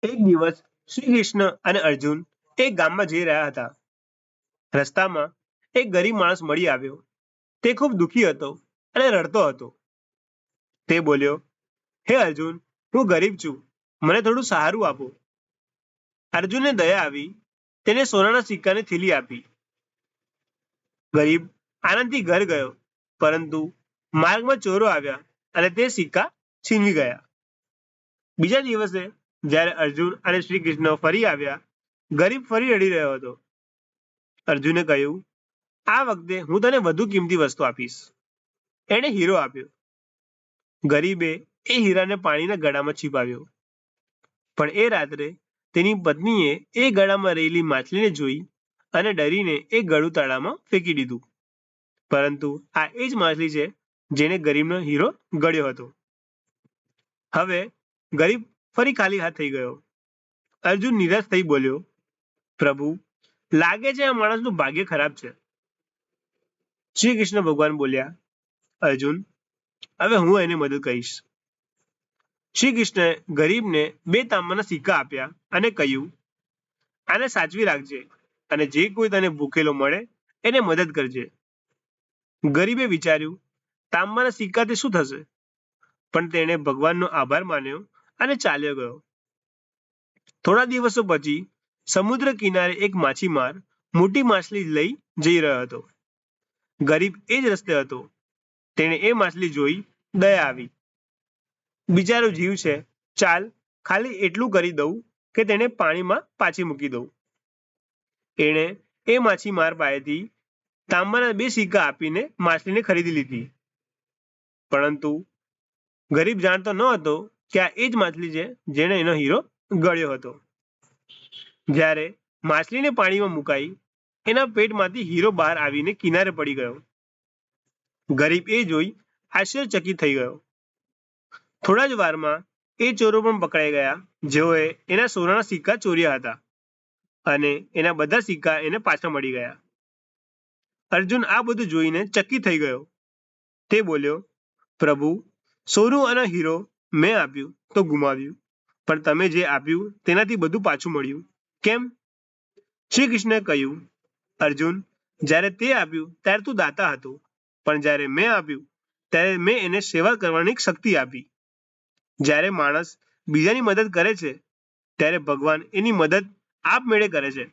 એક દિવસ શ્રી કૃષ્ણ અને અર્જુન એક ગામમાં જઈ રહ્યા હતા. રસ્તામાં એક ગરીબ માણસ મળી આવ્યો. તે ખૂબ દુઃખી હતો અને રડતો હતો. તે બોલ્યો, હે અર્જુન, હું ગરીબ છું, મને થોડું સહારું આપો. અર્જુનને દયા આવી. તેને સોનાના સિક્કાની થેલી આપી. ગરીબ આનંદથી ઘર ગયો, પરંતુ માર્ગમાં ચોરો આવ્યા અને તે સિક્કા છીનવી ગયા. બીજા દિવસે જ્યારે અર્જુન અને શ્રી કૃષ્ણ ફરી આવ્યા, ગરીબ ફરી રડી રહ્યો હતો. અર્જુને કહ્યું, આ વખતે હું તને વધુ કિંમતી વસ્તુ આપીશ. એણે હીરો આપ્યો. ગરીબે એ હીરાને પાણીના ગળામાં છુપાવ્યો. પણ એ રાત્રે તેની પત્નીએ એ ગળામાં રહેલી માછલીને જોઈ અને ડરીને એ ગળું તળાવમાં ફેંકી દીધું. પરંતુ આ એ જ માછલી છે જેને ગરીબનો હીરો ગળ્યો હતો. હવે ગરીબ ફરી ખાલી હાથ થઈ ગયો. અર્જુન નિરાશ થઈ બોલ્યો, પ્રભુ, લાગે છે આ માણસનું ભાગ્ય ખરાબ છે. શ્રી કૃષ્ણ ભગવાન બોલ્યા, અર્જુન, હવે હું એને મદદ કરીશ. શ્રી કૃષ્ણએ ગરીબને 2 તાંબાના સિક્કા આપ્યા અને કહ્યું, આને સાચવી રાખજે અને જે કોઈ તને ભૂખેલો મળે એને મદદ કરજે. ગરીબે વિચાર્યું, તાંબાના સિક્કાથી શું થશે? પણ તેણે ભગવાનનો આભાર માન્યો અને ચાલ્યો ગયો. થોડા દિવસો પછી સમુદ્ર કિનારે એક માછીમાર મોટી માછલી લઈ જઈ રહ્યો હતો. ગરીબ એ જ રસ્તે હતો. તેણે એ માછલી જોઈ દયા આવી. બિચારો જીવ છે, ચાલ ખાલી એટલું કરી દઉં કે તેને પાણીમાં પાછી મૂકી દઉં. એણે એ માછીમાર પાસેથી તાંબાના 2 સિક્કા આપીને માછલીને ખરીદી લીધી. પરંતુ ગરીબ જાણતો ન હતો કે આ એ જ માછલી છે જેણે એનો હીરો ગળ્યો હતો. જ્યારે માછલીને પાણીમાં મુકાઈ, એના પેટમાંથી હીરો બહાર આવીને કિનારે પડી ગયો. ગરીબ એ જોઈ આશ્ચર્યચકિત થઈ ગયો. થોડા જ વારમાં એ ચોરો પણ પકડાઈ ગયા જેઓએ એના સોનાના સિક્કા ચોર્યા હતા અને એના બધા સિક્કા એને પાછા મળી ગયા. અર્જુન આ બધું જોઈને ચકિત થઈ ગયો. તે બોલ્યો, પ્રભુ, સોનું અને હીરો મેં આપ્યું તો ગુમાવ્યું, પણ તમે જે આપ્યું તેનાથી બધું પાછું મળ્યું. કેમ? શ્રી કૃષ્ણએ કહ્યું, અર્જુન, જ્યારે તે આપ્યું ત્યારે તું દાતા હતો, પણ જ્યારે મેં આપ્યું ત્યારે મેં એને સેવા કરવાની શક્તિ આપી. જ્યારે માણસ બીજાની મદદ કરે છે ત્યારે ભગવાન એની મદદ આપમેળે કરે છે.